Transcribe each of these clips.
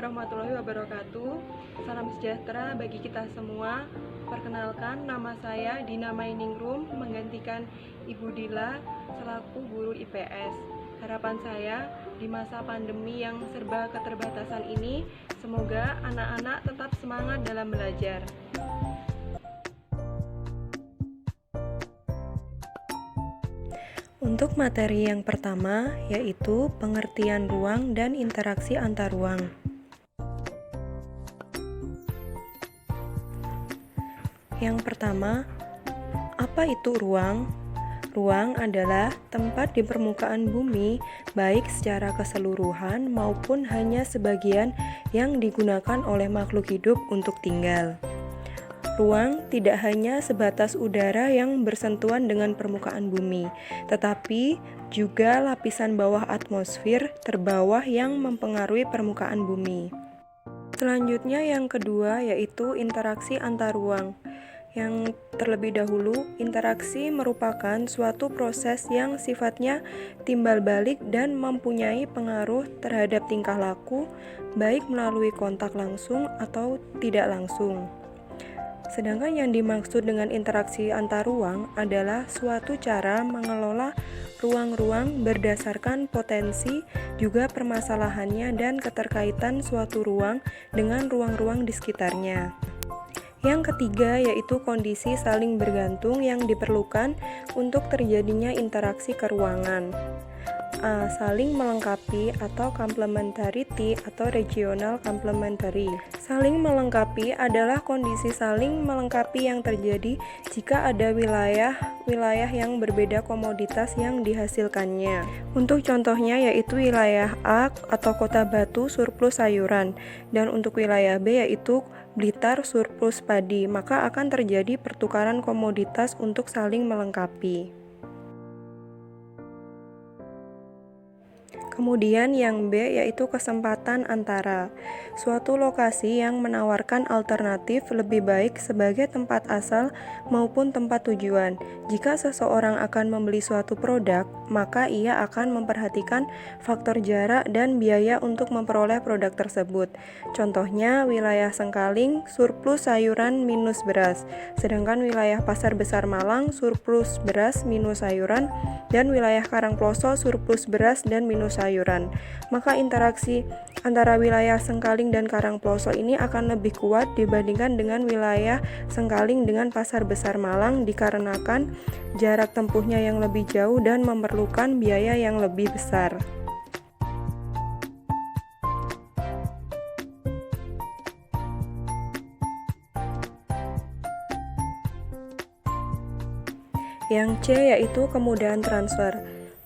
warahmatullahi wabarakatuh. Salam sejahtera bagi kita semua. Perkenalkan, nama saya Dina Mainingrum menggantikan Ibu Dila selaku guru IPS. Harapan saya di masa pandemi yang serba keterbatasan ini, semoga anak-anak tetap semangat dalam belajar. Untuk materi yang pertama, yaitu pengertian ruang dan interaksi antar ruang. Yang pertama, apa itu ruang? Ruang adalah tempat di permukaan bumi, baik secara keseluruhan maupun hanya sebagian yang digunakan oleh makhluk hidup untuk tinggal. Ruang tidak hanya sebatas udara yang bersentuhan dengan permukaan bumi, tetapi juga lapisan bawah atmosfer terbawah yang mempengaruhi permukaan bumi. Selanjutnya yang kedua yaitu interaksi antar ruang. Yang terlebih dahulu, interaksi merupakan suatu proses yang sifatnya timbal balik dan mempunyai pengaruh terhadap tingkah laku, baik melalui kontak langsung atau tidak langsung. Sedangkan yang dimaksud dengan interaksi antar ruang adalah suatu cara mengelola ruang-ruang berdasarkan potensi, juga permasalahannya dan keterkaitan suatu ruang dengan ruang-ruang di sekitarnya. Yang ketiga yaitu kondisi saling bergantung yang diperlukan untuk terjadinya interaksi keruangan. Saling melengkapi atau complementarity atau regional complementary. Saling melengkapi adalah kondisi saling melengkapi yang terjadi jika ada wilayah yang berbeda komoditas yang dihasilkannya. Untuk contohnya yaitu wilayah A atau Kota Batu surplus sayuran, dan untuk wilayah B yaitu Blitar surplus padi, maka akan terjadi pertukaran komoditas untuk saling melengkapi. Kemudian yang B yaitu kesempatan antara. Suatu lokasi yang menawarkan alternatif lebih baik sebagai tempat asal maupun tempat tujuan. Jika seseorang akan membeli suatu produk, maka ia akan memperhatikan faktor jarak dan biaya untuk memperoleh produk tersebut. Contohnya wilayah Sengkaling surplus sayuran minus beras, sedangkan wilayah Pasar Besar Malang surplus beras minus sayuran, dan wilayah Karangploso surplus beras dan minus sayuran. Maka interaksi antara wilayah Sengkaling dan Karangploso ini akan lebih kuat dibandingkan dengan wilayah Sengkaling dengan Pasar Besar Malang dikarenakan jarak tempuhnya yang lebih jauh dan memerlukan biaya yang lebih besar. Yang C yaitu kemudahan transfer.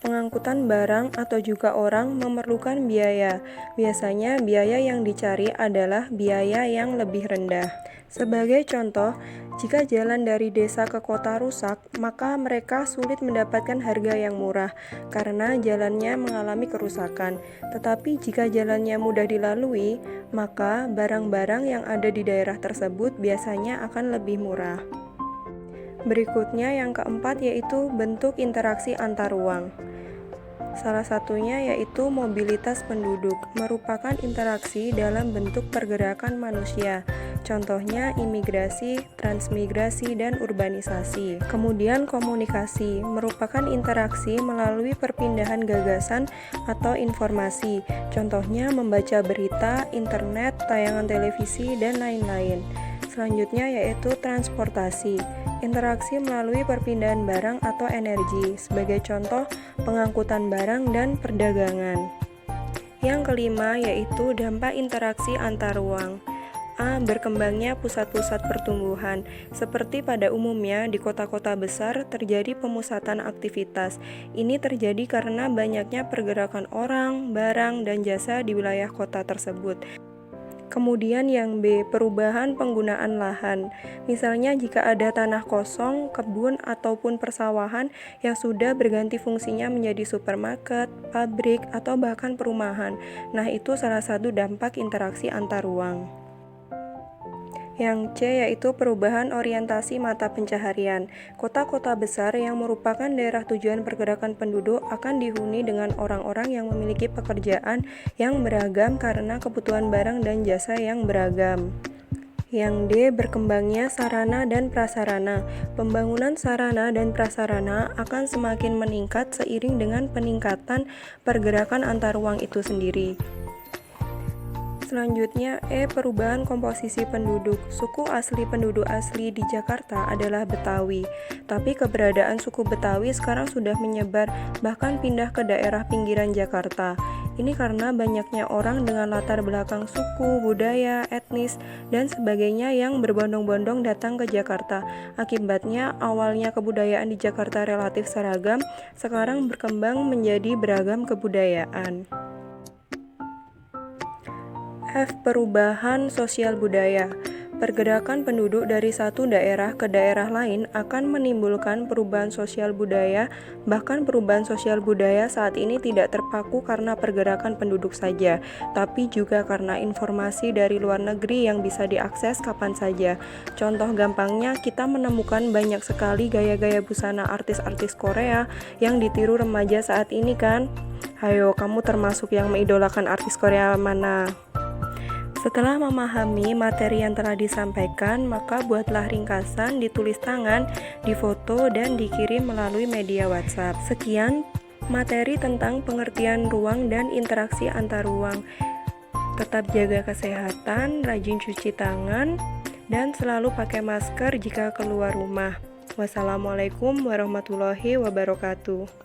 Pengangkutan barang atau juga orang memerlukan biaya. Biasanya biaya yang dicari adalah biaya yang lebih rendah. Sebagai contoh, jika jalan dari desa ke kota rusak, maka mereka sulit mendapatkan harga yang murah karena jalannya mengalami kerusakan. Tetapi jika jalannya mudah dilalui, maka barang-barang yang ada di daerah tersebut biasanya akan lebih murah. Berikutnya yang keempat yaitu bentuk interaksi antar ruang. Salah satunya yaitu mobilitas penduduk, merupakan interaksi dalam bentuk pergerakan manusia. Contohnya imigrasi, transmigrasi, dan urbanisasi. Kemudian komunikasi, merupakan interaksi melalui perpindahan gagasan atau informasi. Contohnya membaca berita, internet, tayangan televisi, dan lain-lain. Selanjutnya yaitu transportasi, interaksi melalui perpindahan barang atau energi, sebagai contoh pengangkutan barang dan perdagangan. Yang kelima yaitu dampak interaksi antar ruang. Berkembangnya pusat-pusat pertumbuhan. Seperti pada umumnya di kota-kota besar terjadi pemusatan aktivitas. Ini terjadi karena banyaknya pergerakan orang, barang, dan jasa di wilayah kota tersebut. Kemudian yang B, perubahan penggunaan lahan. Misalnya jika ada tanah kosong, kebun, ataupun persawahan yang sudah berganti fungsinya menjadi supermarket, pabrik, atau bahkan perumahan. Nah, itu salah satu dampak interaksi antar ruang. Yang C yaitu perubahan orientasi mata pencaharian. Kota-kota besar yang merupakan daerah tujuan pergerakan penduduk akan dihuni dengan orang-orang yang memiliki pekerjaan yang beragam karena kebutuhan barang dan jasa yang beragam. Yang D. Berkembangnya sarana dan prasarana. Pembangunan sarana dan prasarana akan semakin meningkat seiring dengan peningkatan pergerakan antar ruang itu sendiri. Selanjutnya, perubahan komposisi penduduk. Suku asli penduduk asli di Jakarta adalah Betawi, tapi keberadaan suku Betawi sekarang sudah menyebar, bahkan pindah ke daerah pinggiran Jakarta. Ini karena banyaknya orang dengan latar belakang suku, budaya, etnis, dan sebagainya yang berbondong-bondong datang ke Jakarta. Akibatnya, awalnya kebudayaan di Jakarta relatif seragam, sekarang berkembang menjadi beragam kebudayaan. F. Perubahan sosial budaya. Pergerakan penduduk dari satu daerah ke daerah lain akan menimbulkan perubahan sosial budaya, bahkan perubahan sosial budaya saat ini tidak terpaku karena pergerakan penduduk saja, tapi juga karena informasi dari luar negeri yang bisa diakses kapan saja. Contoh gampangnya, kita menemukan banyak sekali gaya-gaya busana artis-artis Korea yang ditiru remaja saat ini kan? Hayo, kamu termasuk yang mengidolakan artis Korea mana? Setelah memahami materi yang telah disampaikan, maka buatlah ringkasan, ditulis tangan, difoto, dan dikirim melalui media WhatsApp. Sekian materi tentang pengertian ruang dan interaksi antar ruang. Tetap jaga kesehatan, rajin cuci tangan, dan selalu pakai masker jika keluar rumah. Wassalamualaikum warahmatullahi wabarakatuh.